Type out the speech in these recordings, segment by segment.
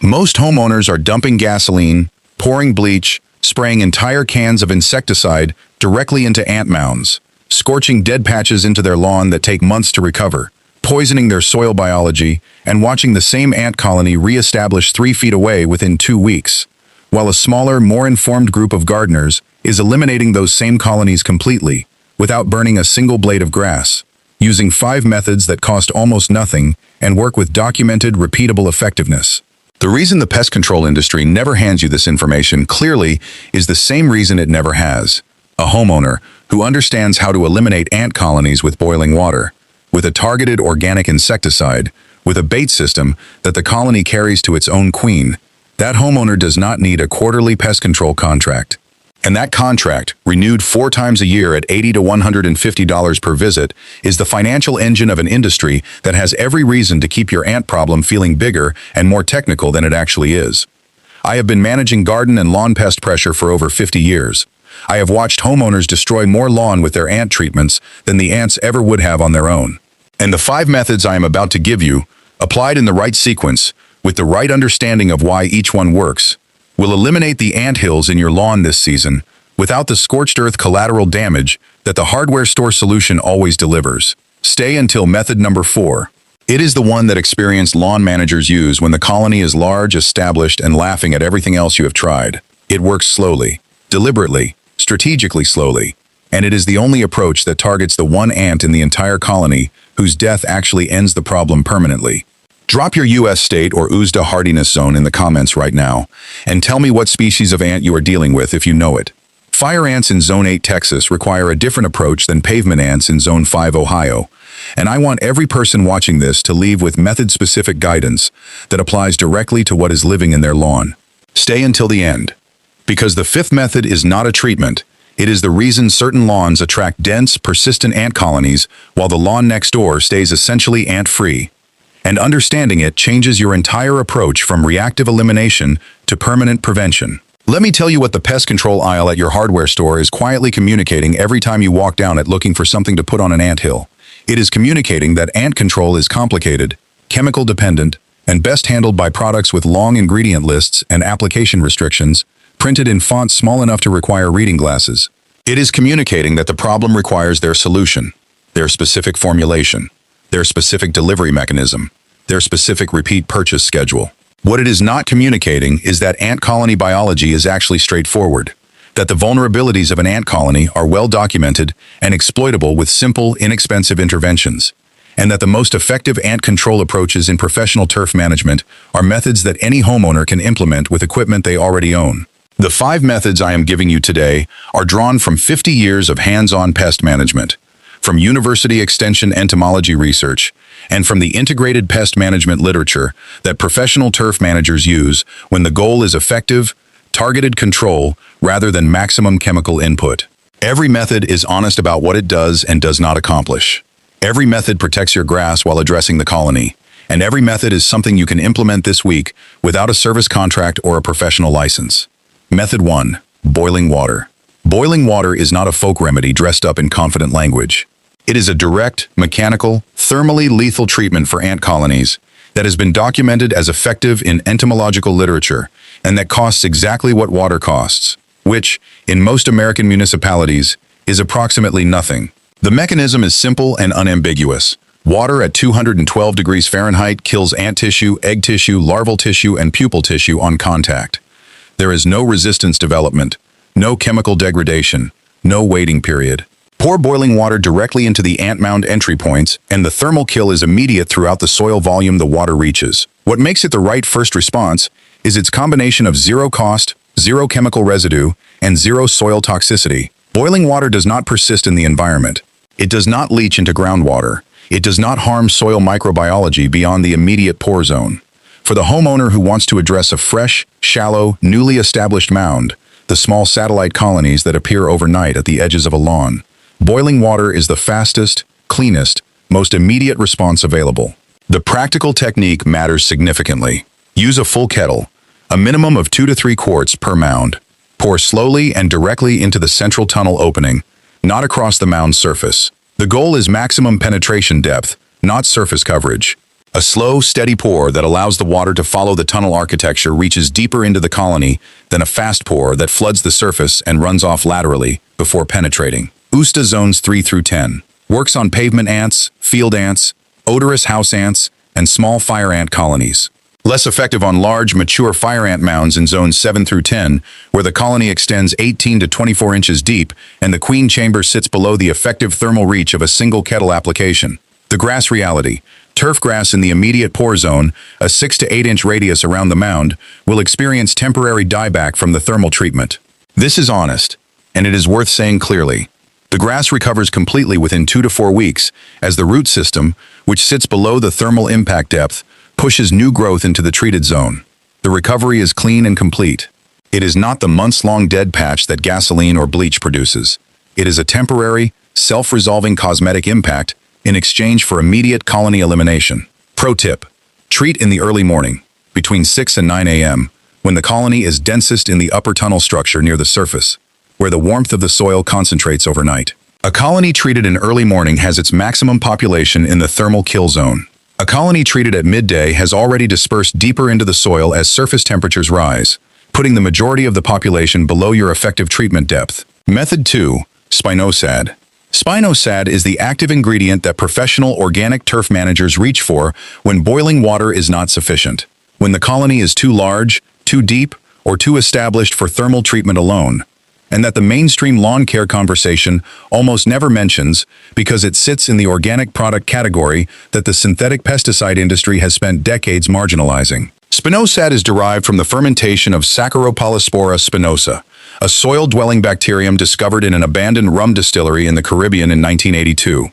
Most homeowners are dumping gasoline, pouring bleach, spraying entire cans of insecticide directly into ant mounds, scorching dead patches into their lawn that take months to recover, poisoning their soil biology, and watching the same ant colony re-establish 3 feet away within 2 weeks, while a smaller, more informed group of gardeners is eliminating those same colonies completely, without burning a single blade of grass, using 5 methods that cost almost nothing and work with documented, repeatable effectiveness. The reason the pest control industry never hands you this information clearly is the same reason it never has. A homeowner who understands how to eliminate ant colonies with boiling water, with a targeted organic insecticide, with a bait system that the colony carries to its own queen, that homeowner does not need a quarterly pest control contract. And that contract, renewed 4 times a year at $80 to $150 per visit, is the financial engine of an industry that has every reason to keep your ant problem feeling bigger and more technical than it actually is. I have been managing garden and lawn pest pressure for over 50 years. I have watched homeowners destroy more lawn with their ant treatments than the ants ever would have on their own. And the 5 methods I am about to give you, applied in the right sequence, with the right understanding of why each one works, will eliminate the ant hills in your lawn this season without the scorched earth collateral damage that the hardware store solution always delivers. Stay until method number 4. It is the one that experienced lawn managers use when the colony is large, established, and laughing at everything else you have tried. It works slowly, deliberately, strategically slowly, and it is the only approach that targets the one ant in the entire colony whose death actually ends the problem permanently. Drop your U.S. state or USDA hardiness zone in the comments right now, and tell me what species of ant you are dealing with if you know it. Fire ants in Zone 8 Texas require a different approach than pavement ants in Zone 5 Ohio, and I want every person watching this to leave with method-specific guidance that applies directly to what is living in their lawn. Stay until the end. Because the 5th method is not a treatment, it is the reason certain lawns attract dense, persistent ant colonies while the lawn next door stays essentially ant-free. And understanding it changes your entire approach from reactive elimination to permanent prevention. Let me tell you what the pest control aisle at your hardware store is quietly communicating every time you walk down it looking for something to put on an anthill. It is communicating that ant control is complicated, chemical dependent, and best handled by products with long ingredient lists and application restrictions, printed in fonts small enough to require reading glasses. It is communicating that the problem requires their solution, their specific formulation, their specific delivery mechanism, their specific repeat purchase schedule. What it is not communicating is that ant colony biology is actually straightforward, that the vulnerabilities of an ant colony are well documented and exploitable with simple, inexpensive interventions, and that the most effective ant control approaches in professional turf management are methods that any homeowner can implement with equipment they already own. The 5 methods I am giving you today are drawn from 50 years of hands-on pest management, from university extension entomology research, and from the integrated pest management literature that professional turf managers use when the goal is effective, targeted control rather than maximum chemical input. Every method is honest about what it does and does not accomplish. Every method protects your grass while addressing the colony, and every method is something you can implement this week without a service contract or a professional license. Method 1. Boiling water. Boiling water is not a folk remedy dressed up in confident language. It is a direct, mechanical, thermally lethal treatment for ant colonies that has been documented as effective in entomological literature and that costs exactly what water costs, which, in most American municipalities, is approximately nothing. The mechanism is simple and unambiguous. Water at 212 degrees Fahrenheit kills ant tissue, egg tissue, larval tissue, and pupal tissue on contact. There is no resistance development, no chemical degradation, no waiting period. Pour boiling water directly into the ant mound entry points, and the thermal kill is immediate throughout the soil volume the water reaches. What makes it the right first response is its combination of zero cost, zero chemical residue, and zero soil toxicity. Boiling water does not persist in the environment. It does not leach into groundwater. It does not harm soil microbiology beyond the immediate pour zone. For the homeowner who wants to address a fresh, shallow, newly established mound, the small satellite colonies that appear overnight at the edges of a lawn, boiling water is the fastest, cleanest, most immediate response available. The practical technique matters significantly. Use a full kettle, a minimum of 2 to 3 quarts per mound. Pour slowly and directly into the central tunnel opening, not across the mound's surface. The goal is maximum penetration depth, not surface coverage. A slow, steady pour that allows the water to follow the tunnel architecture reaches deeper into the colony than a fast pour that floods the surface and runs off laterally before penetrating. USDA Zones 3 through 10 works on pavement ants, field ants, odorous house ants, and small fire ant colonies. Less effective on large, mature fire ant mounds in zones 7 through 10, where the colony extends 18 to 24 inches deep and the queen chamber sits below the effective thermal reach of a single kettle application. The grass reality. Turf grass in the immediate pour zone, a 6 to 8 inch radius around the mound, will experience temporary dieback from the thermal treatment. This is honest, and it is worth saying clearly. The grass recovers completely within 2 to 4 weeks, as the root system, which sits below the thermal impact depth, pushes new growth into the treated zone. The recovery is clean and complete. It is not the months-long dead patch that gasoline or bleach produces. It is a temporary, self-resolving cosmetic impact in exchange for immediate colony elimination. Pro tip: treat in the early morning, between 6 and 9 a.m., when the colony is densest in the upper tunnel structure near the surface, where the warmth of the soil concentrates overnight. A colony treated in early morning has its maximum population in the thermal kill zone. A colony treated at midday has already dispersed deeper into the soil as surface temperatures rise, putting the majority of the population below your effective treatment depth. Method 2. Spinosad. Spinosad is the active ingredient that professional organic turf managers reach for when boiling water is not sufficient, when the colony is too large, too deep, or too established for thermal treatment alone, and that the mainstream lawn care conversation almost never mentions because it sits in the organic product category that the synthetic pesticide industry has spent decades marginalizing. Spinosad is derived from the fermentation of Saccharopolyspora spinosa, a soil-dwelling bacterium discovered in an abandoned rum distillery in the Caribbean in 1982.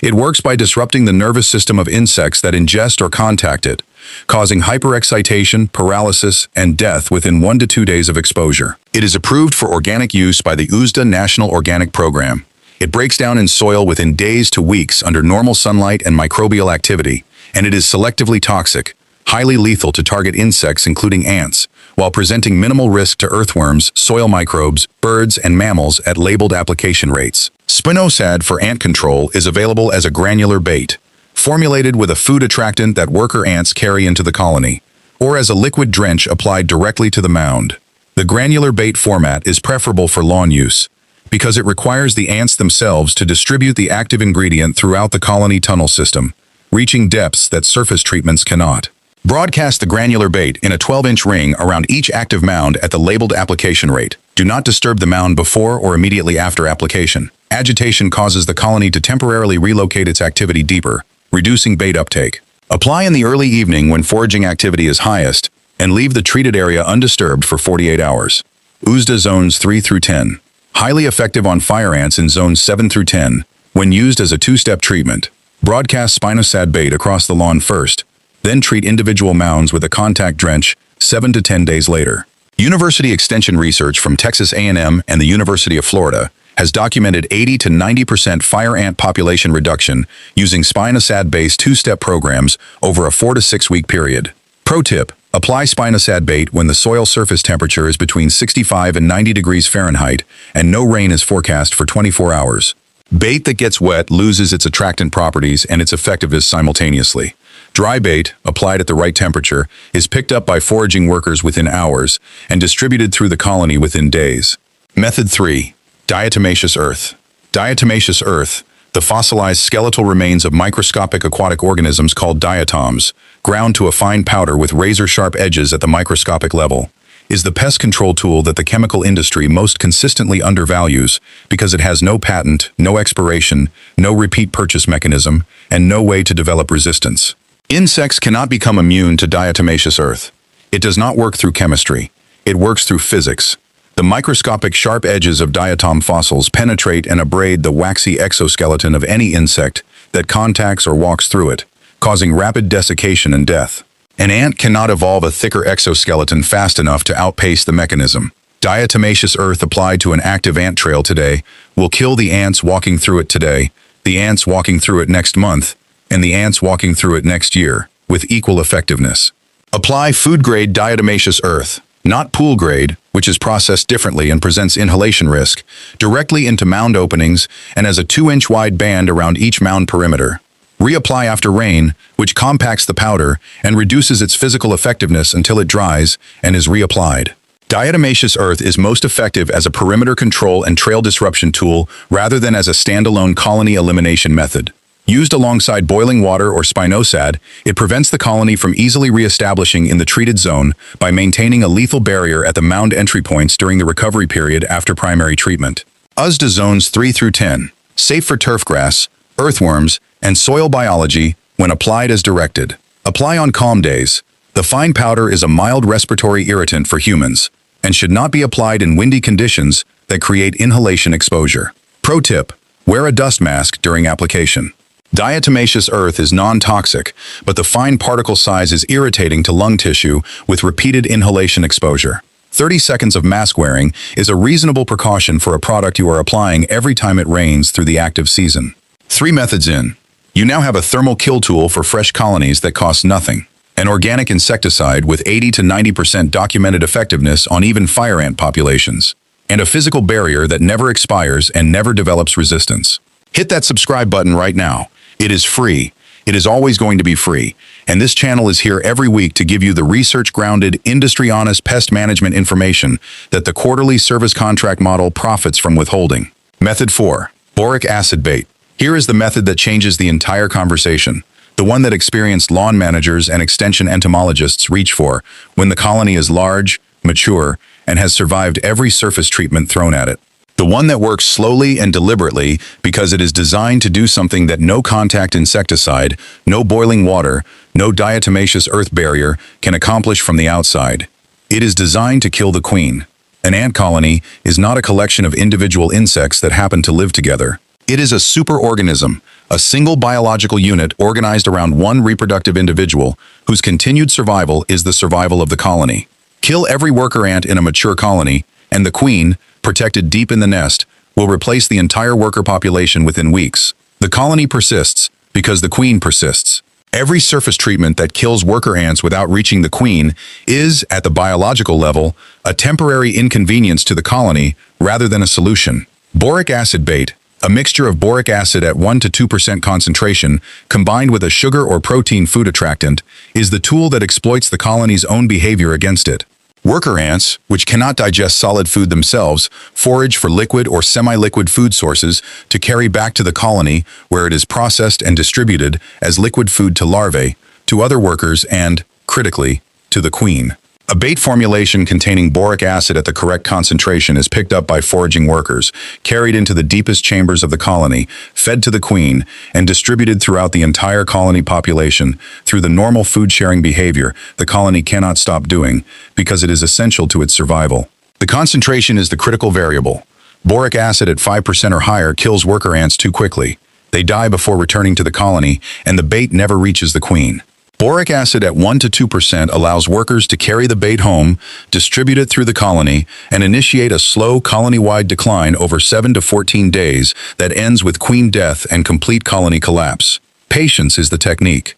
It works by disrupting the nervous system of insects that ingest or contact it, causing hyperexcitation, paralysis, and death within 1 to 2 days of exposure. It is approved for organic use by the USDA National Organic Program. It breaks down in soil within days to weeks under normal sunlight and microbial activity, and it is selectively toxic, highly lethal to target insects including ants, while presenting minimal risk to earthworms, soil microbes, birds, and mammals at labeled application rates. Spinosad for ant control is available as a granular bait, formulated with a food attractant that worker ants carry into the colony, or as a liquid drench applied directly to the mound. The granular bait format is preferable for lawn use, because it requires the ants themselves to distribute the active ingredient throughout the colony tunnel system, reaching depths that surface treatments cannot. Broadcast the granular bait in a 12-inch ring around each active mound at the labeled application rate. Do not disturb the mound before or immediately after application. Agitation causes the colony to temporarily relocate its activity deeper, reducing bait uptake. Apply in the early evening when foraging activity is highest, and leave the treated area undisturbed for 48 hours. USDA Zones 3 through 10. Highly effective on fire ants in zones 7 through 10, when used as a two-step treatment. Broadcast Spinosad bait across the lawn first, then treat individual mounds with a contact drench 7 to 10 days later. University extension research from Texas A&M and the University of Florida has documented 80 to 90% fire ant population reduction using Spinosad-based two-step programs over a 4 to 6 week period. Pro tip: apply Spinosad bait when the soil surface temperature is between 65 and 90 degrees Fahrenheit and no rain is forecast for 24 hours. Bait that gets wet loses its attractant properties and its effectiveness simultaneously. Dry bait, applied at the right temperature, is picked up by foraging workers within hours and distributed through the colony within days. Method 3. Diatomaceous earth. Diatomaceous earth, the fossilized skeletal remains of microscopic aquatic organisms called diatoms, ground to a fine powder with razor-sharp edges at the microscopic level, is the pest control tool that the chemical industry most consistently undervalues because it has no patent, no expiration, no repeat purchase mechanism, and no way to develop resistance. Insects cannot become immune to diatomaceous earth. It does not work through chemistry. It works through physics. The microscopic sharp edges of diatom fossils penetrate and abrade the waxy exoskeleton of any insect that contacts or walks through it, causing rapid desiccation and death. An ant cannot evolve a thicker exoskeleton fast enough to outpace the mechanism. Diatomaceous earth applied to an active ant trail today will kill the ants walking through it today, the ants walking through it next month, and the ants walking through it next year, with equal effectiveness. Apply food-grade diatomaceous earth, not pool-grade, which is processed differently and presents inhalation risk, directly into mound openings and as a 2-inch wide band around each mound perimeter. Reapply after rain, which compacts the powder and reduces its physical effectiveness until it dries and is reapplied. Diatomaceous earth is most effective as a perimeter control and trail disruption tool rather than as a standalone colony elimination method. Used alongside boiling water or spinosad, it prevents the colony from easily re-establishing in the treated zone by maintaining a lethal barrier at the mound entry points during the recovery period after primary treatment. USDA zones 3 through 10. Safe for turfgrass, earthworms, and soil biology when applied as directed. Apply on calm days. The fine powder is a mild respiratory irritant for humans and should not be applied in windy conditions that create inhalation exposure. Pro tip: wear a dust mask during application. Diatomaceous earth is non-toxic, but the fine particle size is irritating to lung tissue with repeated inhalation exposure. 30 seconds of mask wearing is a reasonable precaution for a product you are applying every time it rains through the active season. 3 methods in. You now have a thermal kill tool for fresh colonies that costs nothing, an organic insecticide with 80 to 90% documented effectiveness on even fire ant populations, and a physical barrier that never expires and never develops resistance. Hit that subscribe button right now. It is free. It is always going to be free. And this channel is here every week to give you the research-grounded, industry-honest pest management information that the quarterly service contract model profits from withholding. Method 4. Boric acid bait. Here is the method that changes the entire conversation. The one that experienced lawn managers and extension entomologists reach for when the colony is large, mature, and has survived every surface treatment thrown at it. The one that works slowly and deliberately because it is designed to do something that no contact insecticide, no boiling water, no diatomaceous earth barrier can accomplish from the outside. It is designed to kill the queen. An ant colony is not a collection of individual insects that happen to live together. It is a superorganism, a single biological unit organized around one reproductive individual whose continued survival is the survival of the colony. Kill every worker ant in a mature colony, and the queen, protected deep in the nest, will replace the entire worker population within weeks. The colony persists because the queen persists. Every surface treatment that kills worker ants without reaching the queen is, at the biological level, a temporary inconvenience to the colony rather than a solution. Boric acid bait, a mixture of boric acid at 1 to 2% concentration combined with a sugar or protein food attractant, is the tool that exploits the colony's own behavior against it. Worker ants, which cannot digest solid food themselves, forage for liquid or semi-liquid food sources to carry back to the colony where it is processed and distributed as liquid food to larvae, to other workers and, critically, to the queen. A bait formulation containing boric acid at the correct concentration is picked up by foraging workers, carried into the deepest chambers of the colony, fed to the queen, and distributed throughout the entire colony population through the normal food-sharing behavior the colony cannot stop doing because it is essential to its survival. The concentration is the critical variable. Boric acid at 5% or higher kills worker ants too quickly. They die before returning to the colony, and the bait never reaches the queen. Boric acid at 1 to 2% allows workers to carry the bait home, distribute it through the colony, and initiate a slow colony-wide decline over 7 to 14 days that ends with queen death and complete colony collapse. Patience is the technique.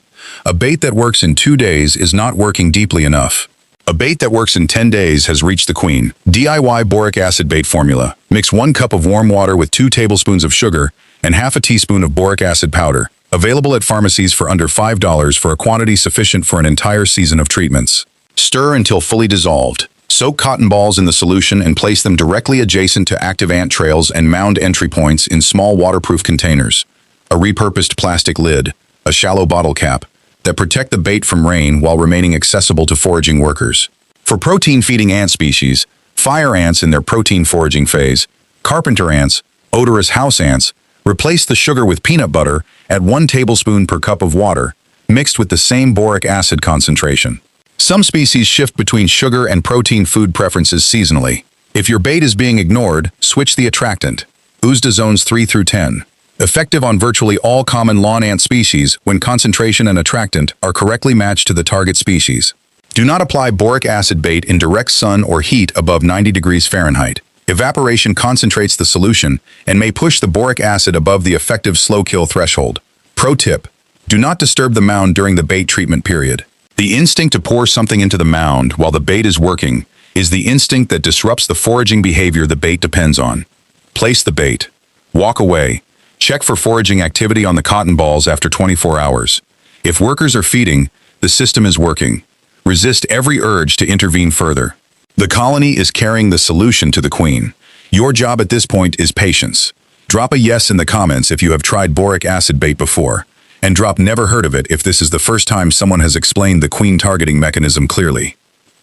A bait that works in 2 days is not working deeply enough. A bait that works in 10 days has reached the queen. DIY boric acid bait formula. Mix 1 cup of warm water with 2 tablespoons of sugar and half a teaspoon of boric acid powder. Available at pharmacies for under $5 for a quantity sufficient for an entire season of treatments. Stir until fully dissolved. Soak cotton balls in the solution and place them directly adjacent to active ant trails and mound entry points in small waterproof containers. A repurposed plastic lid, a shallow bottle cap, that protect the bait from rain while remaining accessible to foraging workers. For protein-feeding ant species, fire ants in their protein foraging phase, carpenter ants, odorous house ants, replace the sugar with peanut butter at 1 tablespoon per cup of water, mixed with the same boric acid concentration. Some species shift between sugar and protein food preferences seasonally. If your bait is being ignored, switch the attractant. USDA zones 3 through 10. Effective on virtually all common lawn ant species when concentration and attractant are correctly matched to the target species. Do not apply boric acid bait in direct sun or heat above 90 degrees Fahrenheit. Evaporation concentrates the solution and may push the boric acid above the effective slow kill threshold. Pro tip: do not disturb the mound during the bait treatment period. The instinct to pour something into the mound while the bait is working is the instinct that disrupts the foraging behavior the bait depends on. Place the bait. Walk away. Check for foraging activity on the cotton balls after 24 hours. If workers are feeding, the system is working. Resist every urge to intervene further. The colony is carrying the solution to the queen. Your job at this point is patience. Drop a yes in the comments if you have tried boric acid bait before, and drop never heard of it if this is the first time someone has explained the queen targeting mechanism clearly.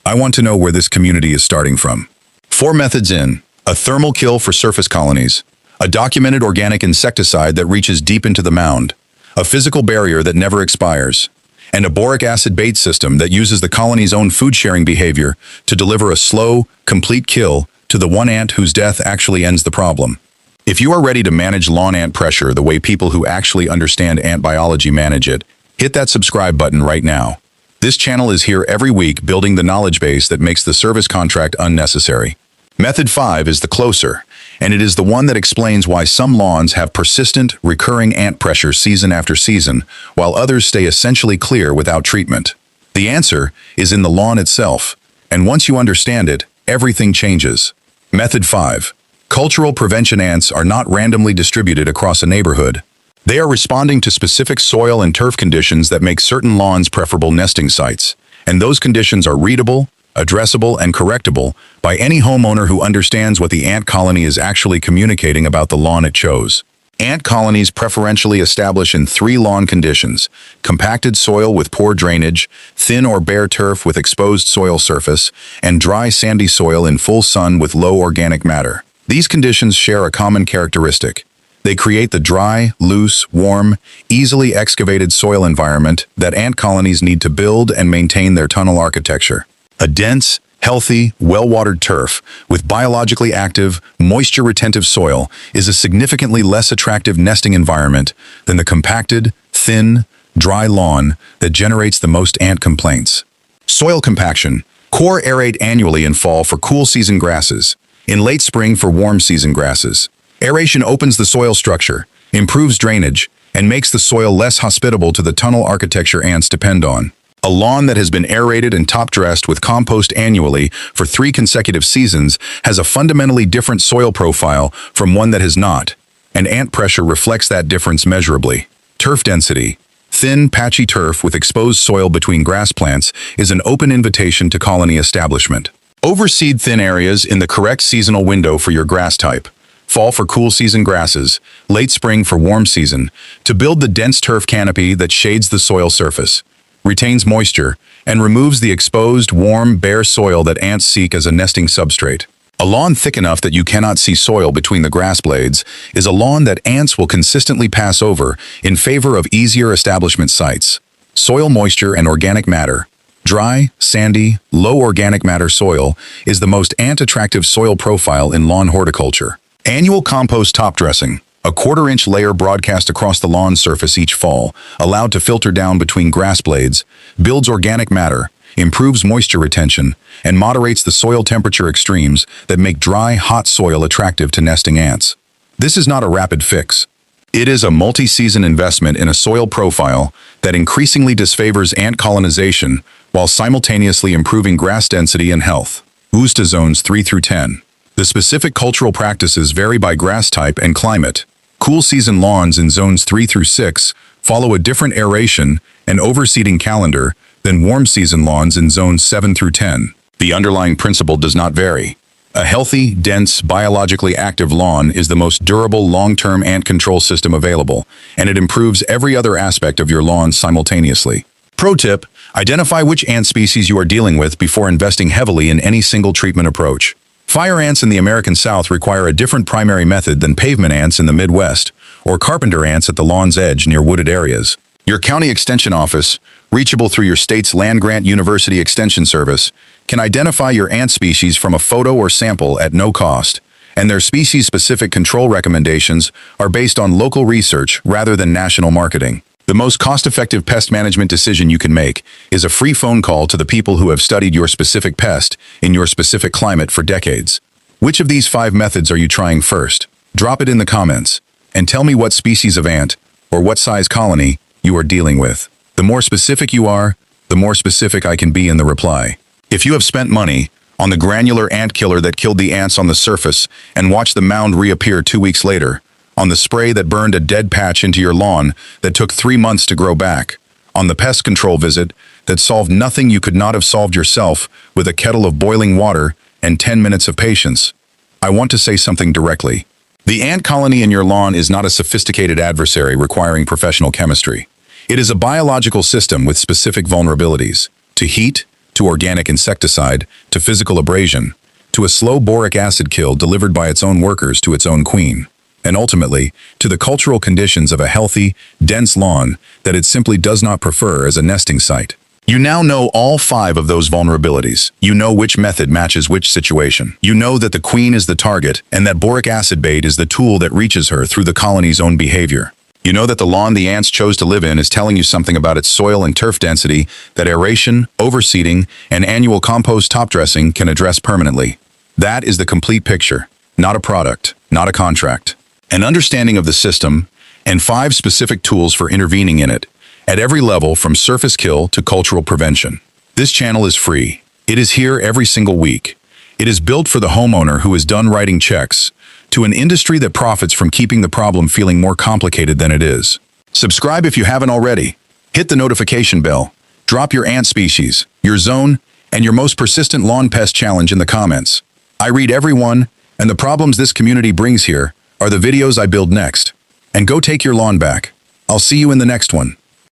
I want to know where this community is starting from. 4 methods in: a thermal kill for surface colonies, a documented organic insecticide that reaches deep into the mound, a physical barrier that never expires, and a boric acid bait system that uses the colony's own food-sharing behavior to deliver a slow, complete kill to the one ant whose death actually ends the problem. If you are ready to manage lawn ant pressure the way people who actually understand ant biology manage it, hit that subscribe button right now. This channel is here every week building the knowledge base that makes the service contract unnecessary. Method 5 is the closer, and it is the one that explains why some lawns have persistent, recurring ant pressure season after season, while others stay essentially clear without treatment. The answer is in the lawn itself, and once you understand it, everything changes. Method 5. Cultural prevention ants are not randomly distributed across a neighborhood. They are responding to specific soil and turf conditions that make certain lawns preferable nesting sites, and those conditions are readable, addressable, and correctable by any homeowner who understands what the ant colony is actually communicating about the lawn it chose. Ant colonies preferentially establish in 3 lawn conditions: compacted soil with poor drainage, thin or bare turf with exposed soil surface, and dry sandy soil in full sun with low organic matter. These conditions share a common characteristic. They create the dry, loose, warm, easily excavated soil environment that ant colonies need to build and maintain their tunnel architecture. A dense, healthy, well-watered turf with biologically active, moisture-retentive soil is a significantly less attractive nesting environment than the compacted, thin, dry lawn that generates the most ant complaints. Soil compaction. Core aerate annually in fall for cool season grasses, in late spring for warm season grasses. Aeration opens the soil structure, improves drainage, and makes the soil less hospitable to the tunnel architecture ants depend on. A lawn that has been aerated and top-dressed with compost annually for 3 consecutive seasons has a fundamentally different soil profile from one that has not, and ant pressure reflects that difference measurably. Turf density. Thin, patchy turf with exposed soil between grass plants is an open invitation to colony establishment. Overseed thin areas in the correct seasonal window for your grass type. Fall for cool season grasses, late spring for warm season, to build the dense turf canopy that shades the soil surface, retains moisture, and removes the exposed, warm, bare soil that ants seek as a nesting substrate. A lawn thick enough that you cannot see soil between the grass blades is a lawn that ants will consistently pass over in favor of easier establishment sites. Soil moisture and organic matter. Dry, sandy, low organic matter soil is the most ant-attractive soil profile in lawn horticulture. Annual compost top dressing. A 1/4-inch layer broadcast across the lawn surface each fall, allowed to filter down between grass blades, builds organic matter, improves moisture retention, and moderates the soil temperature extremes that make dry, hot soil attractive to nesting ants. This is not a rapid fix. It is a multi-season investment in a soil profile that increasingly disfavors ant colonization while simultaneously improving grass density and health. USDA zones 3 through 10. The specific cultural practices vary by grass type and climate. Cool season lawns in zones 3 through 6 follow a different aeration and overseeding calendar than warm season lawns in zones 7 through 10. The underlying principle does not vary. A healthy, dense, biologically active lawn is the most durable long-term ant control system available, and it improves every other aspect of your lawn simultaneously. Pro tip: identify which ant species you are dealing with before investing heavily in any single treatment approach. Fire ants in the American South require a different primary method than pavement ants in the Midwest, or carpenter ants at the lawn's edge near wooded areas. Your county extension office, reachable through your state's land-grant university extension service, can identify your ant species from a photo or sample at no cost, and their species-specific control recommendations are based on local research rather than national marketing. The most cost-effective pest management decision you can make is a free phone call to the people who have studied your specific pest in your specific climate for decades. Which of these 5 methods are you trying first? Drop it in the comments, and tell me what species of ant, or what size colony, you are dealing with. The more specific you are, the more specific I can be in the reply. If you have spent money on the granular ant killer that killed the ants on the surface and watched the mound reappear 2 weeks later, On the spray that burned a dead patch into your lawn that took 3 months to grow back. On the pest control visit that solved nothing you could not have solved yourself with a kettle of boiling water and 10 minutes of patience. I want to say something directly. The ant colony in your lawn is not a sophisticated adversary requiring professional chemistry. It is a biological system with specific vulnerabilities. To heat, to organic insecticide, to physical abrasion, to a slow boric acid kill delivered by its own workers to its own queen, and ultimately, to the cultural conditions of a healthy, dense lawn that it simply does not prefer as a nesting site. You now know all 5 of those vulnerabilities. You know which method matches which situation. You know that the queen is the target and that boric acid bait is the tool that reaches her through the colony's own behavior. You know that the lawn the ants chose to live in is telling you something about its soil and turf density that aeration, overseeding, and annual compost top dressing can address permanently. That is the complete picture, not a product, not a contract. An understanding of the system, and 5 specific tools for intervening in it, at every level from surface kill to cultural prevention. This channel is free. It is here every single week. It is built for the homeowner who is done writing checks, to an industry that profits from keeping the problem feeling more complicated than it is. Subscribe if you haven't already. Hit the notification bell. Drop your ant species, your zone, and your most persistent lawn pest challenge in the comments. I read every one, and the problems this community brings here are the videos I build next. And go take your lawn back. I'll see you in the next one.